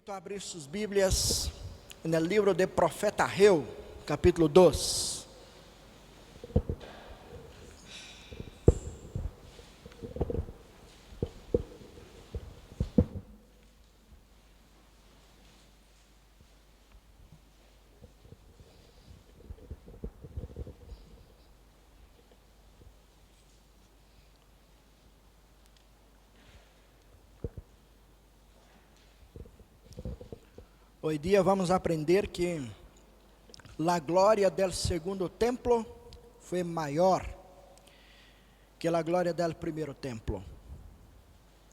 invito a abrir sus Bíblias no livro do profeta Ageu, capítulo 2. Hoy dia vamos aprender que a glória del segundo templo foi maior que a glória del primeiro templo.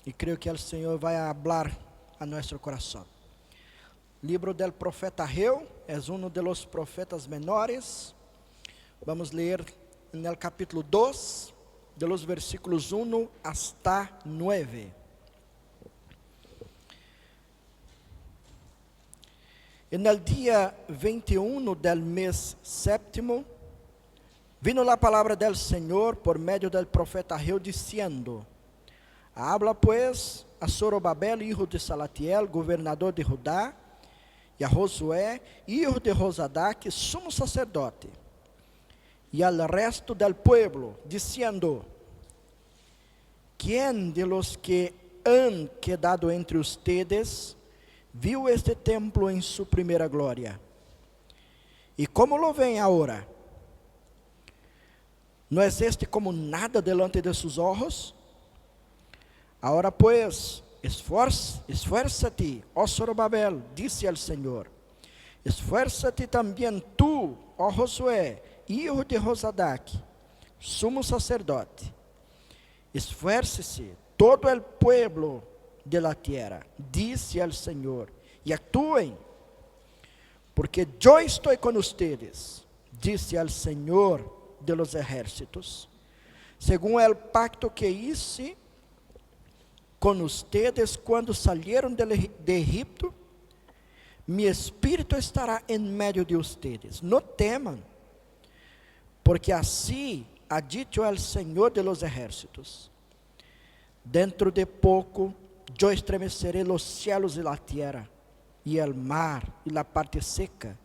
E creio que o Senhor vai falar a nosso coração. Livro del profeta Ageu é um dos profetas menores. Vamos ler no capítulo 2, de los versículos 1 hasta 9. En el día 21 del mes séptimo, vino la palabra del Señor por medio del profeta Ageu, diciendo: Habla pues a Zorobabel, hijo de Salatiel, gobernador de Judá, y a Josué, hijo de Josadac, sumo sacerdote, y al resto del pueblo, diciendo: ¿Quién de los que han quedado entre ustedes viu este templo em sua primeira glória? E como lo ven agora? Não é este como nada delante de seus olhos? Agora pues, esfuérzate, ó Zorobabel, disse el Senhor. Esfuérzate também tu, ó Josué, hijo de Josadac, sumo sacerdote. Esfuércese todo el pueblo de la tierra, dice el Señor, y actúen, porque yo estoy con ustedes, dice el Señor de los ejércitos, según el pacto que hice con ustedes cuando salieron de Egipto. Mi espíritu estará en medio de ustedes, no teman, porque así ha dicho el Señor de los ejércitos: dentro de poco yo estremeceré los cielos y la tierra, y el mar y la parte seca.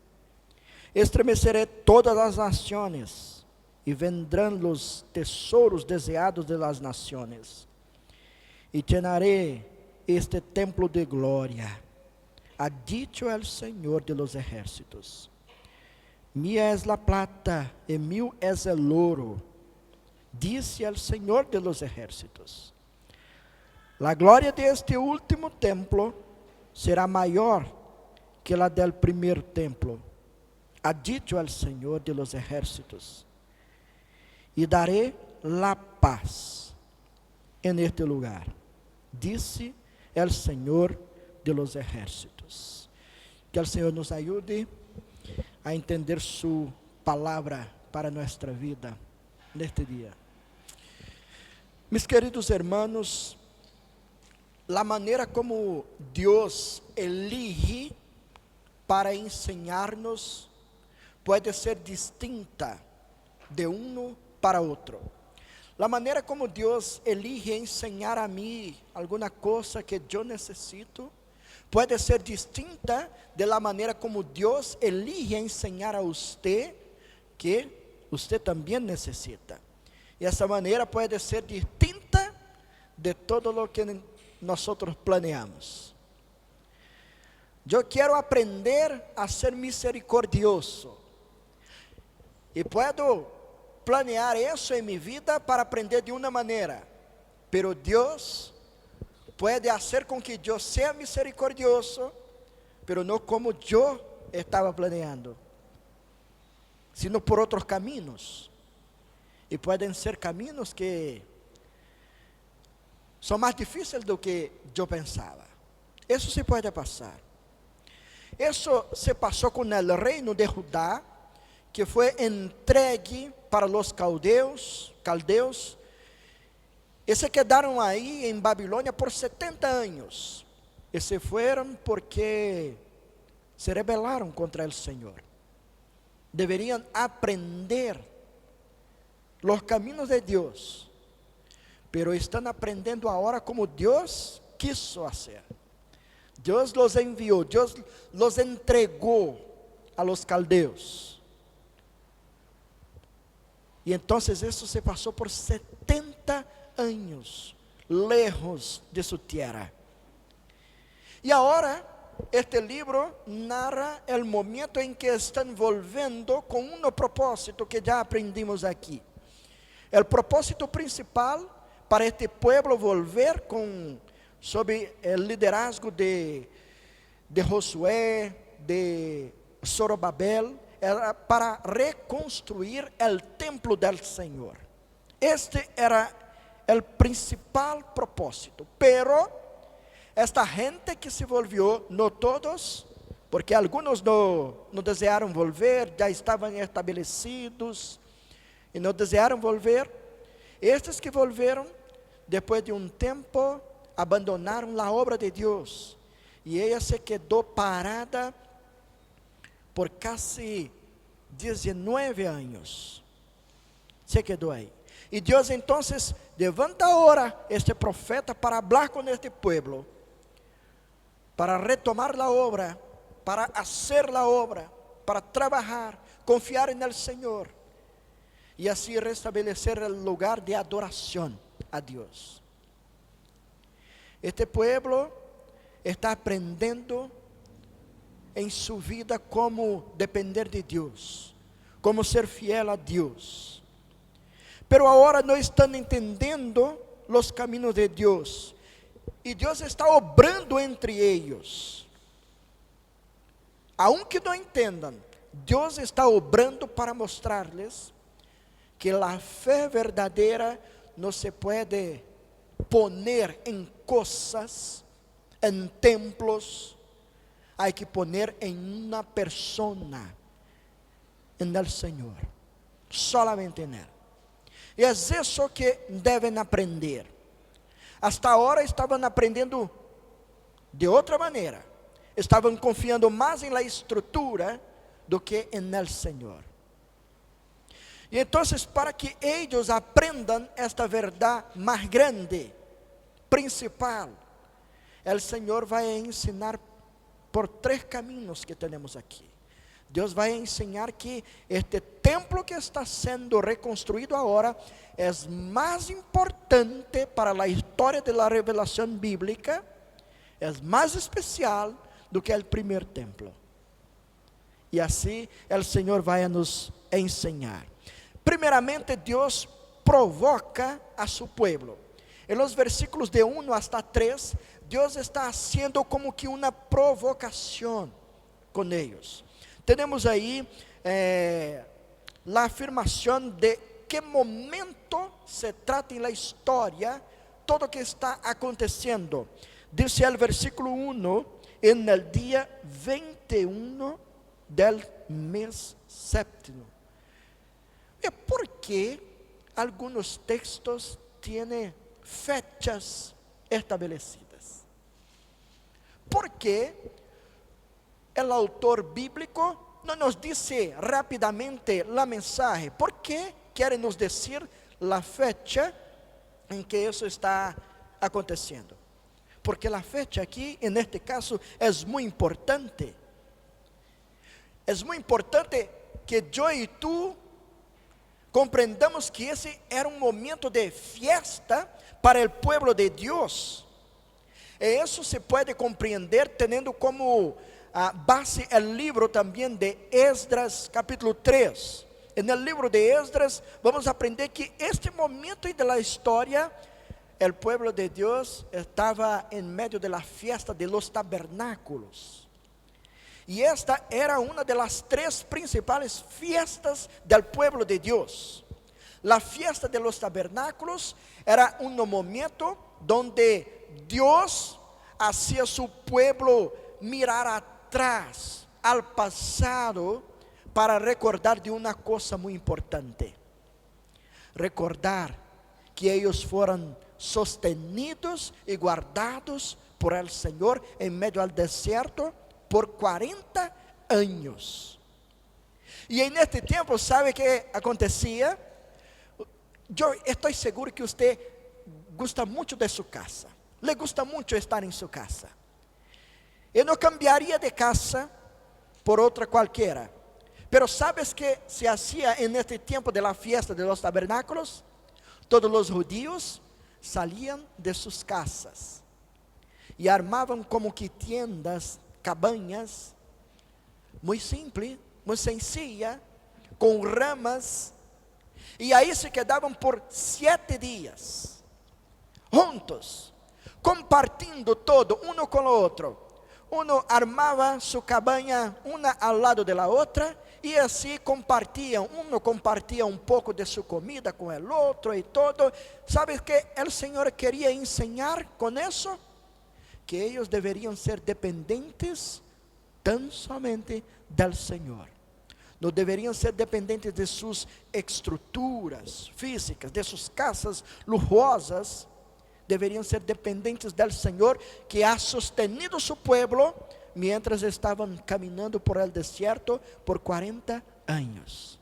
Estremeceré todas las naciones, y vendrán los tesoros deseados de las naciones. Y llenaré este templo de gloria, ha dicho el Señor de los ejércitos. Mía es la plata, y mío es el oro, dice el Señor de los ejércitos. La glória de este último templo será maior que la del primer templo, ha dicho el Señor de los ejércitos. Y daré la paz en este lugar, dice el Señor de los ejércitos. Que el Señor nos ayude a entender su palabra para nuestra vida neste dia. Mis queridos hermanos, a maneira como Deus elige para ensinar-nos pode ser distinta de um para outro. A maneira como Deus elige ensinar a mim alguma coisa que eu necessito pode ser distinta de la maneira como Deus elige ensinar a você que você também necessita. E essa maneira pode ser distinta de todo o que nós planeamos. Eu quero aprender a ser misericordioso, e posso planear isso em minha vida para aprender de uma maneira, pero Deus pode fazer com que eu seja misericordioso, pero não como eu estava planeando, sino por outros caminhos, e podem ser caminhos que são mais difíceis do que eu pensava. Isso se pode passar. Isso se passou com o reino de Judá, que foi entregue para os caldeus, e se quedaram aí em Babilônia por 70 anos, e se foram porque se rebelaram contra o Senhor. Deveriam aprender os caminhos de Deus, pero estão aprendendo agora como Deus quiso fazer. Dios los envió, Dios los entregó a los caldeos. Y entonces eso se pasó por 70 años, lejos de su tierra. Y ahora, este libro narra el momento en que están volviendo con un propósito que ya aprendimos aquí. El propósito principal para este pueblo volver sob el liderazgo de Josué, de Zorobabel, era para reconstruir el templo del Señor. Este era el principal propósito. Pero esta gente que se volvió, no todos, porque algunos no desearon volver, ya estaban estabelecidos y no desearon volver. Estes que volveram, depois de um tempo, abandonaram a obra de Deus, e ela se quedou parada por casi 19 anos. Se quedou aí. E Deus então levanta agora este profeta para falar com este pueblo, para retomar a obra, para fazer a obra, para trabalhar, confiar en el Senhor, e assim restabelecer o lugar de adoração a Deus. Este pueblo está aprendendo em sua vida como depender de Deus, como ser fiel a Deus. Pero agora não estão entendendo os caminhos de Deus, e Deus está obrando entre eles. Aunque não entendam, Deus está obrando para mostrar-lhes que a fé verdadeira não se pode poner em coisas, em templos, há que poner em uma persona, em el Senhor, solamente em Él. E é isso que devem aprender. Hasta agora estavam aprendendo de outra maneira, estavam confiando mais em la estrutura do que em el Senhor. E então, para que eles aprendam esta verdade mais grande, principal, o Senhor vai ensinar por 3 caminhos que temos aqui. Deus vai ensinar que este templo que está sendo reconstruído agora é mais importante para a história da revelação bíblica, é mais especial do que o primeiro templo. E assim o Senhor vai nos ensinar. Primeiramente, Deus provoca a su pueblo. En los versículos de 1 hasta 3, Deus está haciendo como que uma provocação com eles. Temos aí a afirmação de que momento se trata em la história todo o que está acontecendo. Dice el versículo 1, en el día 21 del mes séptimo. E por que alguns textos têm fechas estabelecidas? Porque o autor bíblico não nos disse rapidamente a mensagem. ¿Por que quer nos dizer a fecha em que isso está acontecendo? Porque a fecha aqui, en este caso, é muito importante. É muito importante que eu e tu compreendamos que esse era um momento de fiesta para o povo de Deus. E isso se pode compreender tendo como base o livro também de Esdras, capítulo 3. No livro de Esdras, vamos aprender que este momento da história, o povo de Deus estava em meio da fiesta de los tabernáculos. E esta era uma das 3 principais fiestas do povo de Deus. A fiesta de los tabernáculos era um momento donde Deus hacía su pueblo mirar atrás, al passado, para recordar de uma coisa muito importante. Recordar que eles foram sostenidos e guardados por el Senhor em meio ao deserto por 40 anos. E em este tempo, sabe o que acontecia? Eu estou seguro que você gosta muito de sua casa. Le gusta muito estar em sua casa. e não cambiaria de casa por outra qualquer. Pero ¿sabes qué se hacía en este tiempo de la fiesta de los tabernáculos? Todos los judíos salían de sus casas y armaban como que tiendas, cabañas, muy simple, muy sencilla, con ramas, y ahí se quedaban por 7 días, juntos, compartiendo todo, uno con el otro. Uno armava su cabaña una al lado de la otra, y así compartían, uno compartía un poco de su comida con el otro y todo. ¿Sabes qué el Señor quería enseñar con eso? Que ellos deberían ser dependientes tan solamente del Señor. No deberían ser dependientes de sus estructuras físicas, de sus casas lujosas. Deberían ser dependientes del Señor, que ha sostenido su pueblo mientras estaban caminando por el desierto por 40 años.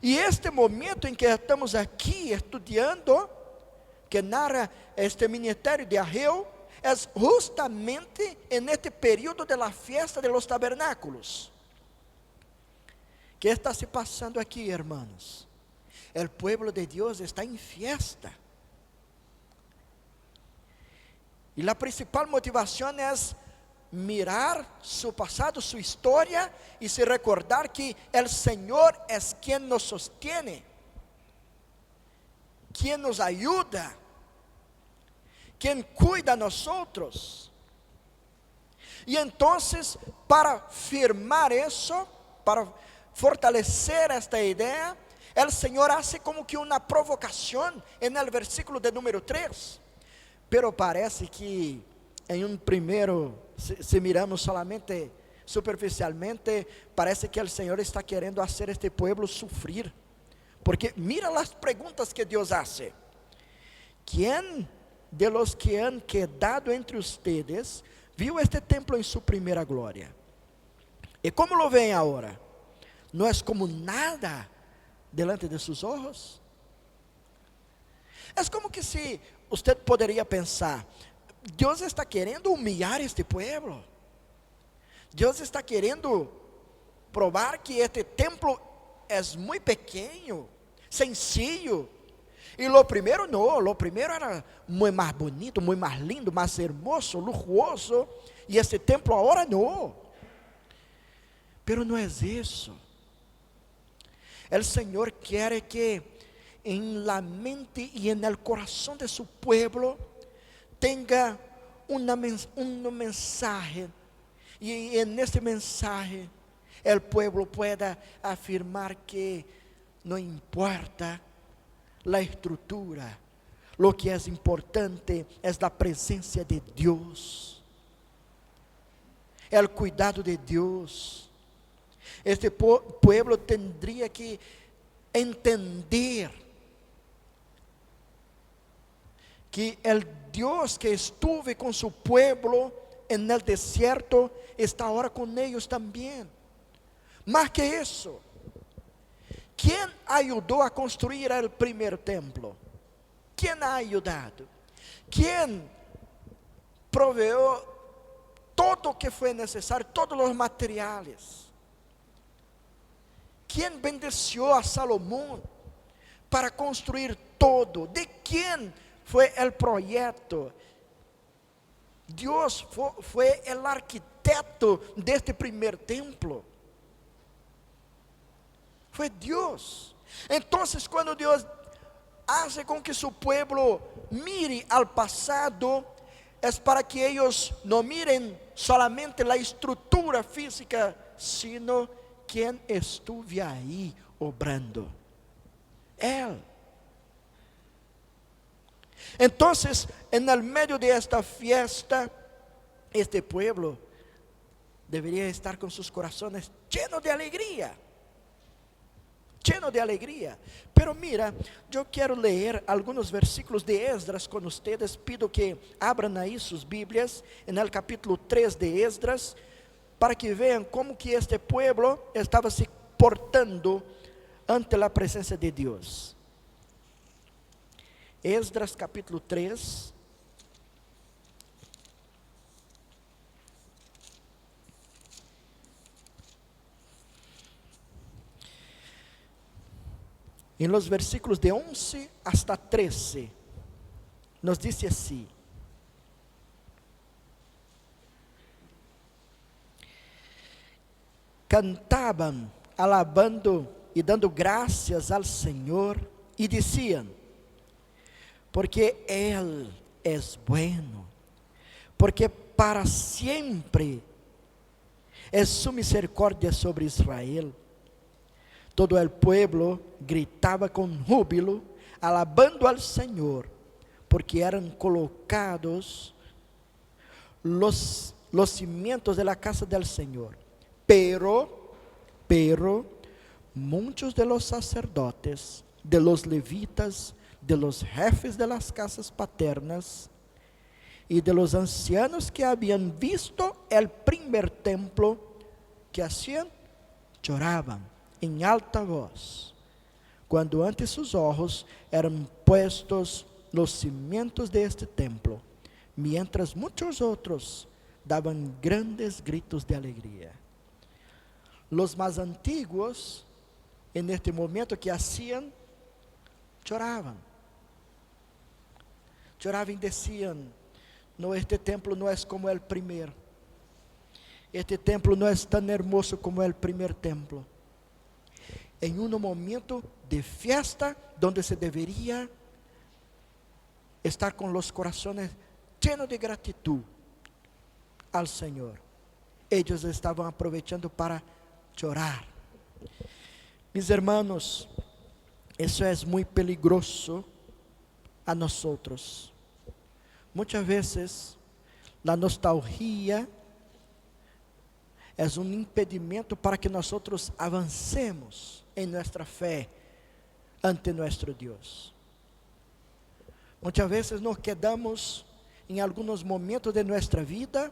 Y este momento en que estamos aquí estudiando, que narra este ministerio de Ageo, es justamente en este periodo de la fiesta de los tabernáculos. ¿Qué está se pasando aquí, hermanos? El pueblo de Dios está en fiesta. Y la principal motivación es mirar su pasado, su historia, y se recordar que el Señor es quien nos sostiene, quien nos ayuda, quien cuida de nosotros. Y entonces, para firmar eso, para fortalecer esta idea, el Señor hace como que una provocación en el versículo de número 3. Pero parece que em um primeiro, se miramos solamente superficialmente, parece que o Senhor está querendo fazer este pueblo sufrir. Porque mira as perguntas que Deus hace. ¿Quién de los que han quedado entre ustedes viu este templo em sua primeira glória? E como lo ven agora? Não é como nada delante de seus olhos? É como que se usted poderia pensar, Deus está querendo humilhar este pueblo. Deus está querendo provar que este templo é muito pequeno, sencillo. E lo primeiro era muito mais bonito, muito mais lindo, mais hermoso, lujoso. E este templo agora não. Pero não é isso. O Senhor quer que en la mente y en el corazón de su pueblo tenga un mensaje, y en este mensaje el pueblo pueda afirmar que no importa la estructura, lo que es importante es la presencia de Dios, el cuidado de Dios. Este pueblo tendría que entender que el Dios que estuve con su pueblo en el desierto está ahora con ellos también. Más que eso, ¿quién ayudó a construir el primer templo? ¿Quién ha ayudado? ¿Quién proveó todo lo que fue necesario, todos los materiales? ¿Quién bendeció a Salomón para construir todo? ¿De quién fue el proyecto? Dios fue el arquitecto de este primer templo. Fue Dios. Entonces, cuando Dios hace con que su pueblo mire al pasado, es para que ellos no miren solamente la estructura física, sino quien estuve ahí obrando. Él. Entonces, en el medio de esta fiesta, este pueblo debería estar con sus corazones llenos de alegría. Lleno de alegría. Pero mira, yo quiero leer algunos versículos de Esdras con ustedes. Pido que abran ahí sus Biblias en el capítulo 3 de Esdras, para que vean como que este pueblo estaba se portando ante la presencia de Dios. Esdras capítulo 3. em los versículos de 11 hasta 13, nos dice así: cantaban, alabando e dando graças ao Senhor, e diziam: porque Él es bueno, porque para sempre es su misericordia sobre Israel. Todo el pueblo gritaba con júbilo, alabando al Señor, porque eran colocados los cimientos de la casa del Señor. Pero muchos de los sacerdotes, de los levitas, de los jefes de las casas paternas y de los ancianos que habían visto el primer templo, que hacían, lloraban en alta voz, cuando ante sus ojos eran puestos los cimientos de este templo, mientras muchos otros daban grandes gritos de alegría. Los más antiguos, en este momento, que hacían, lloraban y decían: no, este templo no es como el primer, este templo no es tan hermoso como el primer templo. En un momento de fiesta, donde se debería estar con los corazones llenos de gratitud al Señor, ellos estaban aprovechando para llorar. Mis hermanos, eso es muy peligroso a nosotros. Muchas veces la nostalgia es un impedimento para que nosotros avancemos en nuestra fe ante nuestro Dios. Muchas veces nos quedamos en algunos momentos de nuestra vida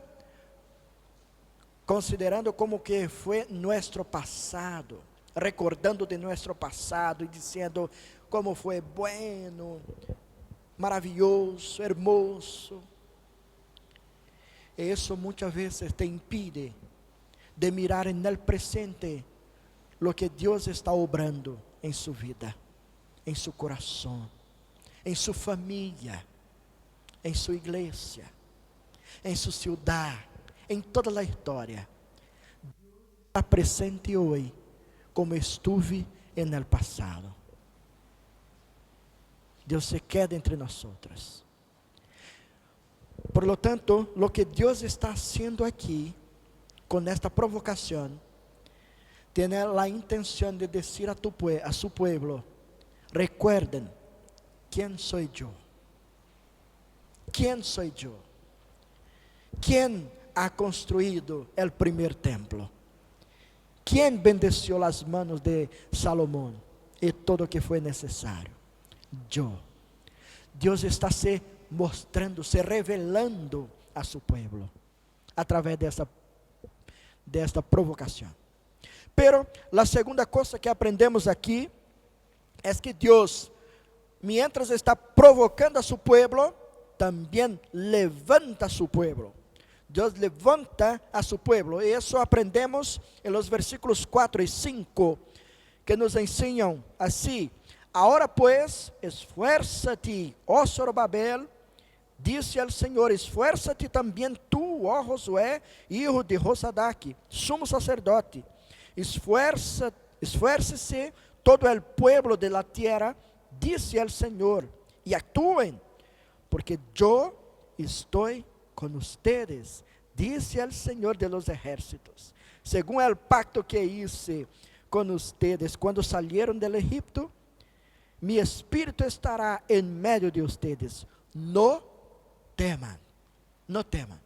considerando como que fue nuestro pasado, recordando de nuestro pasado y diciendo como fue bueno, maravilloso, hermoso. Eso muchas veces te impide de mirar en el presente lo que Dios está obrando en su vida, en su corazón, en su familia, en su iglesia, en su ciudad, en toda la historia. Dios está presente hoy como estuve en el pasado. Dios se queda entre nosotros. Por lo tanto, lo que Dios está haciendo aquí, con esta provocación, tiene la intención de decir a su pueblo: recuerden, ¿quién soy yo? ¿Quién soy yo? ¿Quién ha construido el primer templo? ¿Quién bendeció las manos de Salomón y todo lo que fue necesario? Yo. Dios está se mostrando, se revelando a su pueblo a través de esta provocación. Pero la segunda cosa que aprendemos aquí es que Dios, mientras está provocando a su pueblo, también levanta a su pueblo. Dios levanta a su pueblo, y eso aprendemos en los versículos 4 y 5, que nos enseñan así: ahora pues, esfuérzate, oh Zorobabel, dice el Señor, esfuérzate también tú, oh Josué, hijo de Josadac, sumo sacerdote, esfuércese todo el pueblo de la tierra, dice el Señor, y actúen, porque yo estoy con ustedes, dice el Señor de los ejércitos, según el pacto que hice con ustedes cuando salieron del Egipto. Mi espíritu estará en medio de ustedes. No teman, no teman.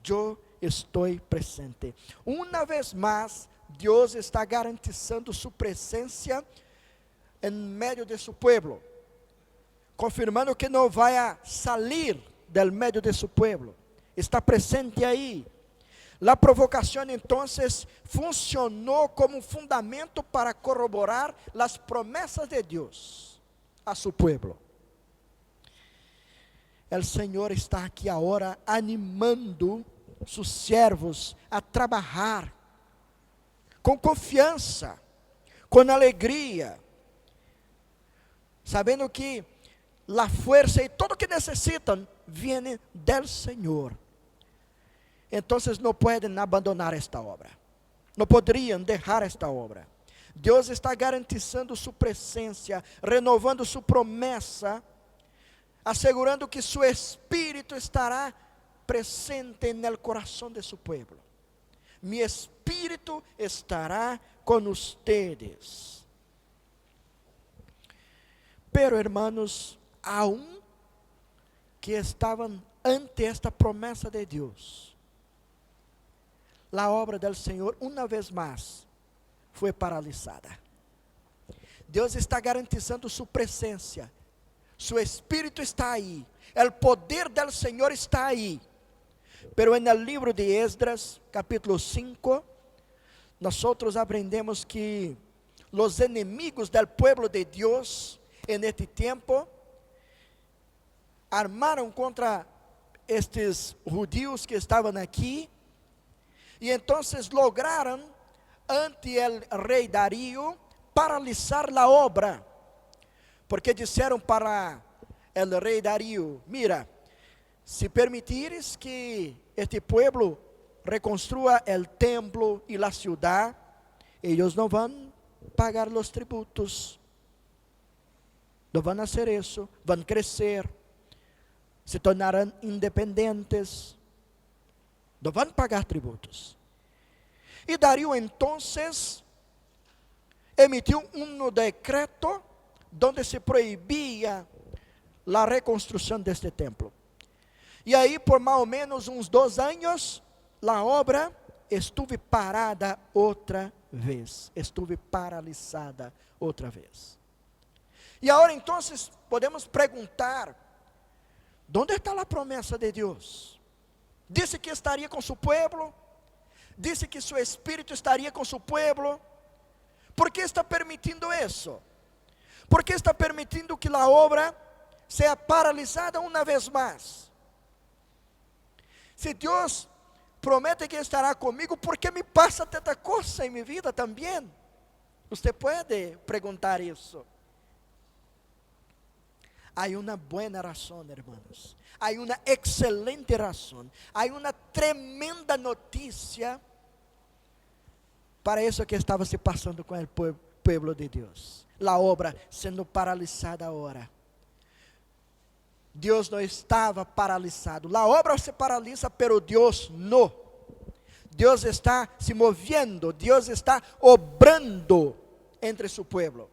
Yo estoy presente. Una vez más, Dios está garantizando su presencia en medio de su pueblo, confirmando que no vaya a salir del medio de su pueblo. Está presente ahí. La provocación entonces funcionó como un fundamento para corroborar las promesas de Dios a su pueblo. El Señor está aquí ahora animando sus siervos a trabajar con confianza, con alegría, sabendo que a força e tudo que necessitam vem do Senhor. Então não podem abandonar esta obra, não poderiam deixar esta obra. Deus está garantizando sua presença, renovando sua promessa, assegurando que su Espírito estará presente no coração de su pueblo. Mi Espírito estará com ustedes. Pero hermanos, aún que estavam ante esta promessa de Deus, a obra do Senhor, uma vez mais, foi paralisada. Deus está garantizando sua presença, su Espírito está aí, o poder do Senhor está aí. Pero en el libro de Esdras, capítulo 5, nosotros aprendemos que los enemigos del pueblo de Dios en este tiempo armaram contra estes judíos que estavam aqui, e entonces lograram ante el rei Darío paralisar a obra, porque disseram para el rei Darío: mira, se permitires que este pueblo reconstrua el templo y la ciudad, ellos no van a pagar los tributos, no van a hacer eso, van a crecer, se tornarán independientes, no van a pagar tributos. Y Darío entonces emitió un decreto donde se prohibía la reconstrucción de este templo. E aí, por mais ou menos uns 2 anos, a obra estuve parada outra vez. Estuve paralisada outra vez. E agora, então, podemos perguntar: onde está a promessa de Deus? Disse que estaria com seu povo. Disse que seu Espírito estaria com seu povo. Por que está permitindo isso? Por que está permitindo que a obra seja paralisada uma vez mais? Se Deus promete que estará comigo, ¿por que me passa tanta coisa em minha vida também? Você pode perguntar isso. Há uma boa razão, hermanos. Há uma excelente razão. Há uma tremenda notícia para isso que estava se passando com o povo de Deus. A obra sendo paralisada agora. Deus não estava paralisado. A obra se paralisa, pero Deus não. Deus está se movendo, Deus está obrando entre su pueblo.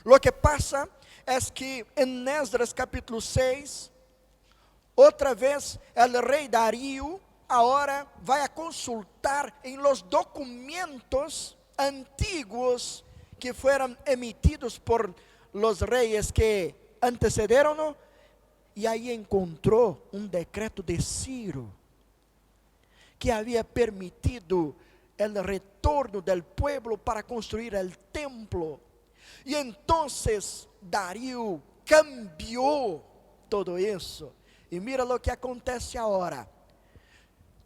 Lo que pasa es que en Esdras capítulo 6, outra vez el rei Darío agora vai a consultar em los documentos antiguos que foram emitidos por los reyes que antecederam. E aí encontrou um decreto de Ciro, que havia permitido o retorno do povo para construir o templo. E então Darío cambiou todo isso. E mira o que acontece agora.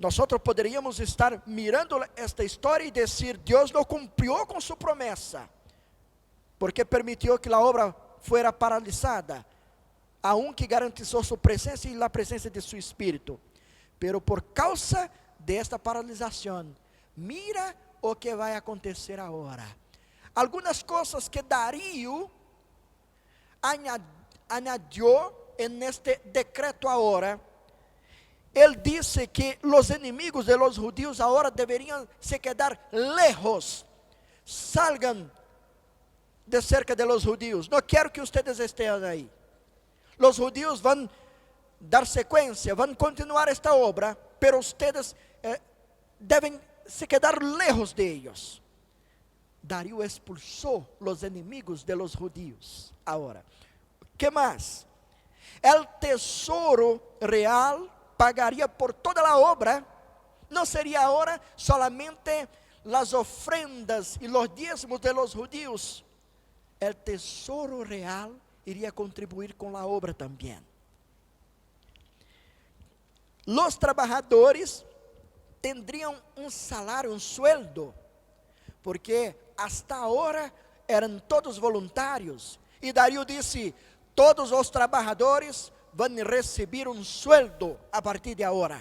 Nós poderíamos estar mirando esta história e dizer: Deus não cumpriu com sua promessa, porque permitiu que a obra fuera paralisada, aunque garantizou sua presença e a presença de seu Espírito. Pero por causa de esta paralisação, mira o que vai acontecer agora. Algumas coisas que Darío añadió en este decreto agora. Ele disse que os inimigos de los judíos agora deveriam se quedar lejos. Salgan de cerca de los judíos. Não quero que ustedes estejam aí. Los judíos vão dar sequência, vão continuar esta obra, pero ustedes devem se quedar lejos de ellos. Darío expulsou os inimigos de los judíos. Agora, que mais? El tesouro real pagaria por toda a obra. Não seria agora solamente as ofrendas e os diezmos de los judíos. El tesouro real iria contribuir com a obra também. Los trabajadores tendrían um salário, um sueldo, porque hasta agora eram todos voluntários, E Dario disse: todos os trabalhadores vão receber um sueldo a partir de agora.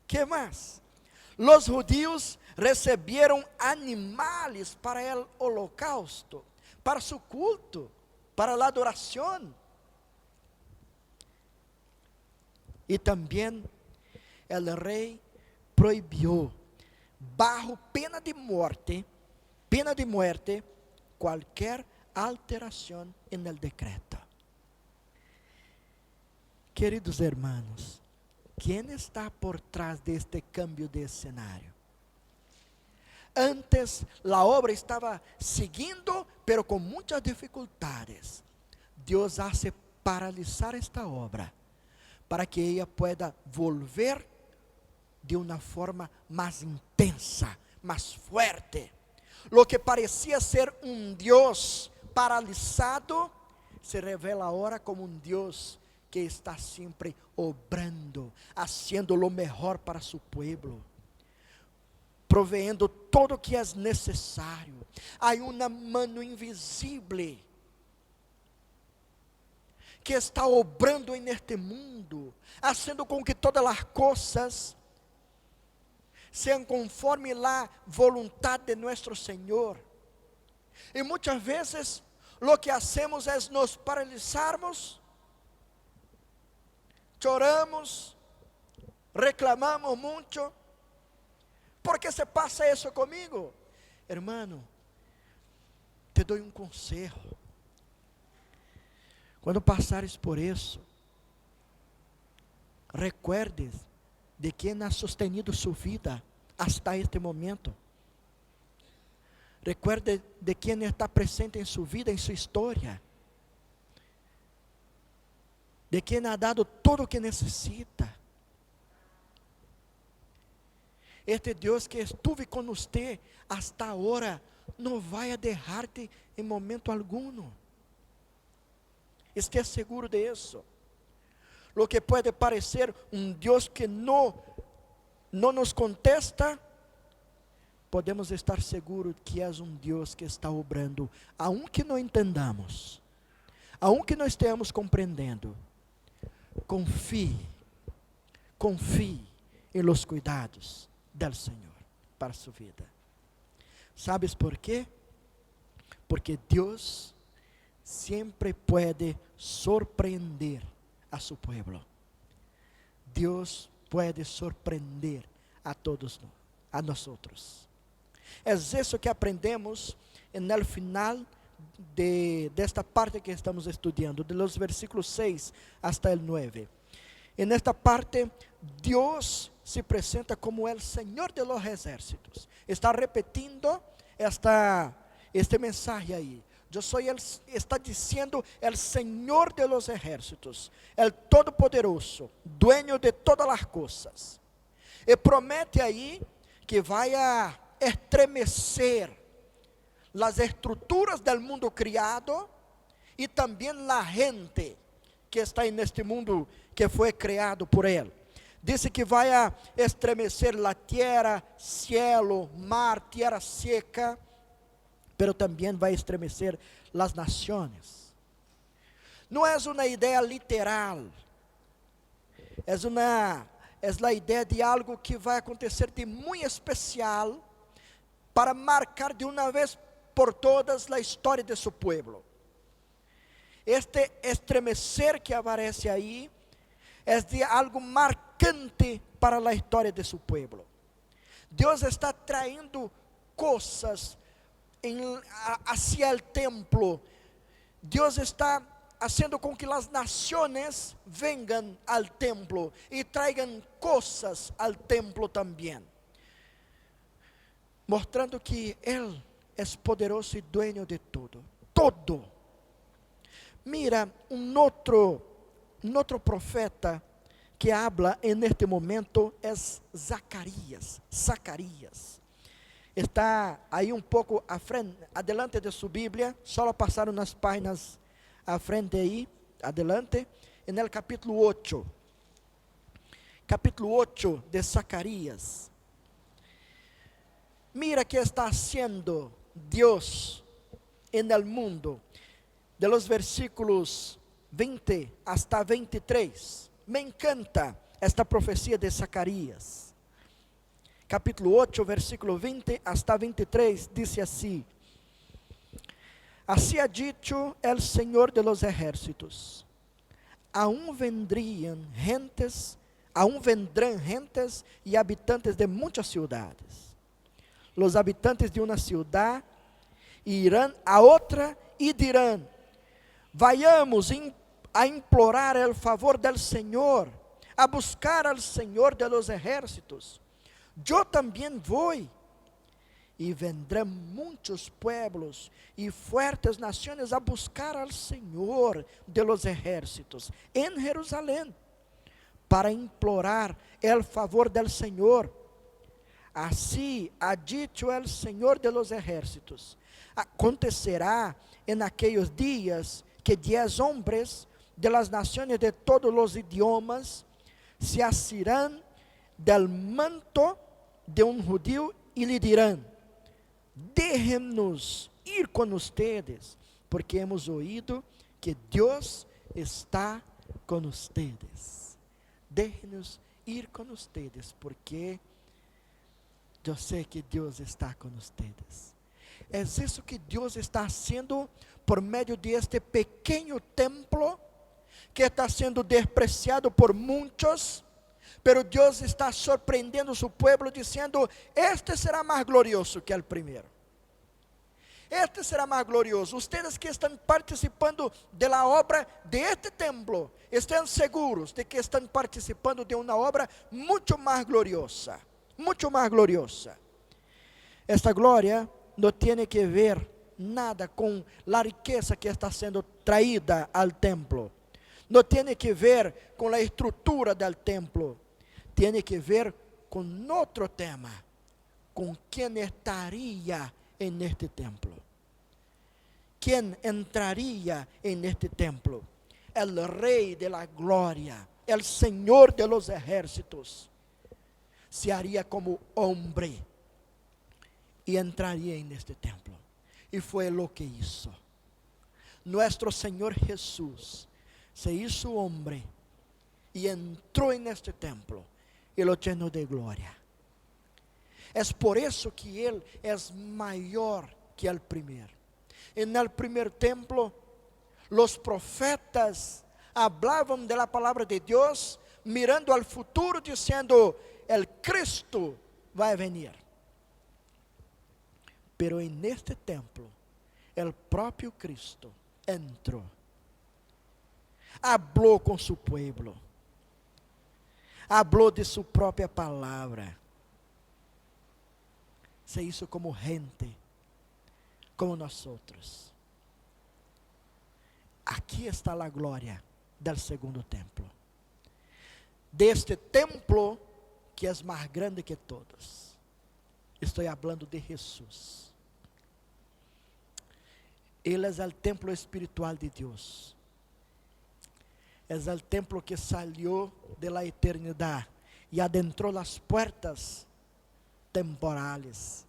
Que mais? Los judíos receberam animais para o holocausto, para su culto, para a adoração. E também o rei proibiu, bajo pena de muerte, qualquer alteração en el decreto. Queridos hermanos, ¿quién está por trás de este cambio de escenario? Antes la obra estaba siguiendo, pero con muchas dificultades. Dios hace paralizar esta obra para que ella pueda volver de una forma más intensa, más fuerte. Lo que parecía ser un Dios paralizado, se revela ahora como un Dios que está siempre obrando, haciendo lo mejor para su pueblo, proveyendo todo o que é necessário. Há uma mano invisível que está obrando neste mundo, fazendo com que todas as coisas sejam conforme a vontade de nosso Senhor. E muitas vezes, lo que hacemos é nos paralisarmos, choramos, reclamamos muito. ¿Por qué se pasa eso conmigo? Hermano, te doy un consejo. Cuando pasares por eso, recuerdes de quien ha sostenido su vida hasta este momento. Recuerde de quien está presente en su vida, en su historia. De quien ha dado todo lo que necesita. Este Deus que estuve com você hasta agora, não vai deixar-te em momento alguno. Esteja seguro de isso. Lo que pode parecer um Deus que não nos contesta, podemos estar seguros que é um Deus que está obrando, aunque não entendamos, aunque não estejamos compreendendo. Confie em los cuidados del Senhor para sua vida. ¿Sabes por quê? Porque Deus sempre pode sorprender a su pueblo. Deus pode sorprender a todos, a nosotros. É isso que aprendemos no final desta parte que estamos estudando, de los versículos 6 hasta el 9. En esta parte, Deus se apresenta como el Senhor de los ejércitos. Está repetindo este mensaje aí. Está dizendo el Senhor de los ejércitos, el Todopoderoso, dueño de todas las cosas. E promete aí que vai a estremecer las estruturas del mundo criado e também la gente que está neste mundo que foi criado por Ele. Dice que vai a estremecer la tierra, cielo, mar, tierra seca, pero também vai estremecer las naciones. Não é uma ideia literal, é a ideia de algo que vai acontecer de muito especial para marcar de uma vez por todas a história de seu povo. Este estremecer que aparece aí é de algo marcante para a história de seu povo. Deus está traindo coisas hacia o templo. Deus está fazendo com que as nações venham ao templo e tragam coisas ao templo também, mostrando que Ele é poderoso e dueño de todo. Mira, um outro profeta que habla en este momento é Zacarias. Está aí um pouco à frente, adelante de sua Bíblia, só passaram nas páginas à frente aí, adelante, no capítulo 8. Capítulo 8 de Zacarias. Mira que está haciendo Deus en el mundo, de los versículos 20 hasta 23. Me encanta esta profecía de Zacarías. Capítulo 8, versículo 20 hasta 23, dice así: Así ha dicho el Señor de los ejércitos, aún vendrán gentes y habitantes de muchas ciudades. Los habitantes de una ciudad irán a otra y dirán: vayamos a implorar el favor del Señor, a buscar al Señor de los ejércitos. Yo también voy. Y vendrán muchos pueblos y fuertes naciones a buscar al Señor de los ejércitos en Jerusalén, para implorar el favor del Señor. Así ha dicho el Señor de los ejércitos: acontecerá en aquellos días que 10 hombres de las naciones de todos los idiomas se asirán del manto de un judío y le dirán: déjennos ir con ustedes, porque hemos oído que Dios está con ustedes. Déjenos ir con ustedes, porque yo sé que Dios está con ustedes. Es eso que Dios está haciendo por medio de este pequeño templo, que está siendo despreciado por muchos, pero Dios está sorprendiendo a su pueblo diciendo: este será más glorioso que el primero. Este será más glorioso. Ustedes que están participando de la obra de este templo, estén seguros de que están participando de una obra mucho más gloriosa. Mucho más gloriosa. Esta gloria no tiene que ver nada con la riqueza que está siendo traída al templo. No tiene que ver con la estructura del templo. Tiene que ver con otro tema: con quién estaría en este templo. ¿Quién entraría en este templo? El Rey de la Gloria, el Señor de los ejércitos, se haría como hombre y entraría en este templo. Y fue lo que hizo. Nuestro Señor Jesús se hizo hombre y entró en este templo y lo llenó de gloria. Es por eso que Él es mayor que el primero. En el primer templo, los profetas hablaban de la palabra de Dios, mirando al futuro, diciendo: el Cristo va a venir. Pero en este templo, el propio Cristo entró, habló con su pueblo, habló de su propia palabra, se hizo como gente, como nosotros. Aquí está la gloria del segundo templo, de este templo que es más grande que todos. Estoy hablando de Jesús. Él es el templo espiritual de Dios. Es el templo que salió de la eternidad y adentró las puertas temporales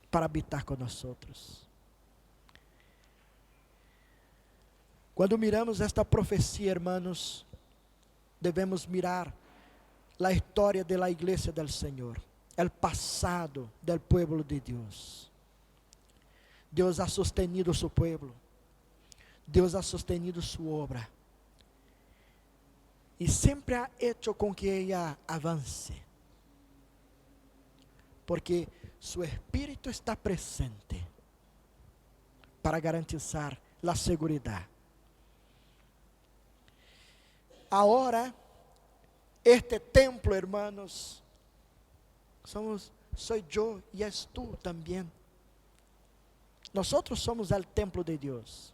para habitar con nosotros. Quando miramos esta profecia, hermanos, devemos mirar a história da igreja do Senhor, o passado do povo de Deus. Deus ha sostenido su pueblo, Deus ha sostenido su obra, e sempre ha hecho com que ella avance, porque su Espírito está presente para garantizar a seguridade. Agora, este templo, hermanos, soy yo y es tú también. Nosotros somos el templo de Dios,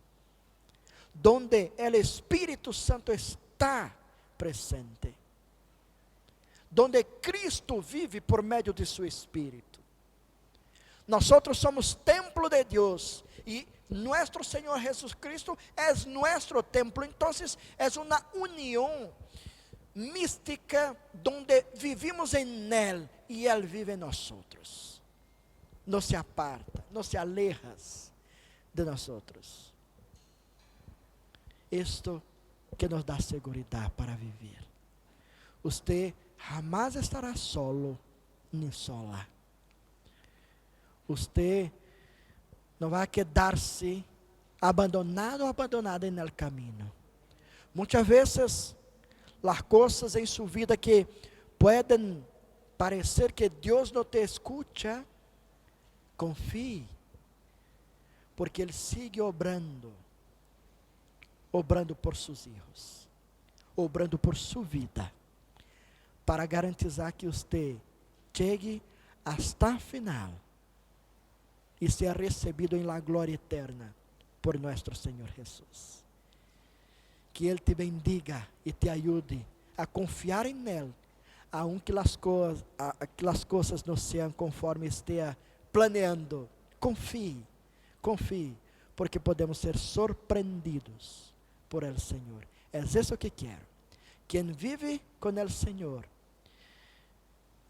donde el Espíritu Santo está presente, donde Cristo vive por medio de su Espíritu. Nosotros somos templo de Dios y nuestro Señor Jesucristo es nuestro templo. Entonces es una unión mística donde vivimos en Él y Él vive en nosotros. No se aparta, no se aleja de nosotros. Esto que nos dá seguridade para viver. Você jamais estará solo nem sola. Você não vai quedar-se abandonado ou abandonada no caminho. Muitas vezes, as coisas em sua vida que podem parecer que Deus não te escuta, confie, porque Ele sigue obrando por seus filhos, obrando por sua vida, para garantizar que você chegue hasta o final e seja recebido em la glória eterna por nosso Senhor Jesus. Que Ele te bendiga e te ajude a confiar em Ele, aunque as coisas não sejam conforme esteja planeando. Confie, porque podemos ser surpreendidos por el Senhor. É isso que quero. Quem vive com el Senhor,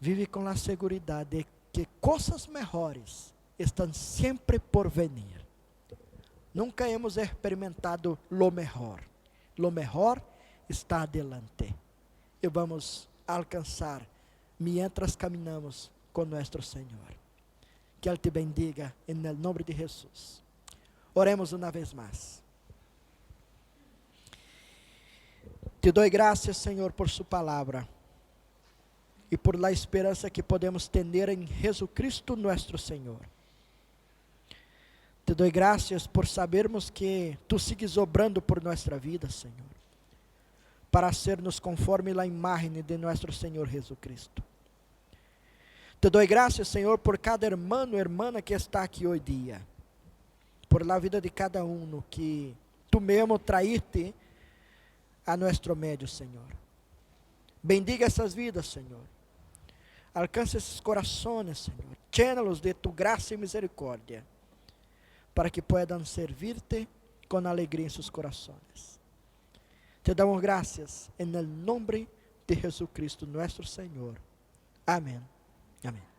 vive com a segurança de que coisas melhores estão sempre por venir. Nunca hemos experimentado lo mejor. Lo mejor está adelante. E vamos alcançar mientras caminhamos com nosso Senhor. Que Ele te bendiga em nome de Jesus. Oremos uma vez mais. Te dou graças, Senhor, por sua palavra e por la esperança que podemos ter em Jesucristo nosso Senhor. Te dou graças por sabermos que Tu sigues obrando por nossa vida, Senhor, para sermos conforme a imagem de nosso Senhor Jesucristo. Te dou graças, Senhor, por cada irmão e irmã que está aqui hoje dia, por la vida de cada um que Tu mesmo traíste a nosso meio, Senhor. Bendiga essas vidas, Senhor. Alcança esses corações, Senhor. Llena-los de Tu graça e misericórdia, para que puedan servirte com alegria em seus corações. Te damos graças em nome de Jesucristo, nosso Senhor. Amém. Amém.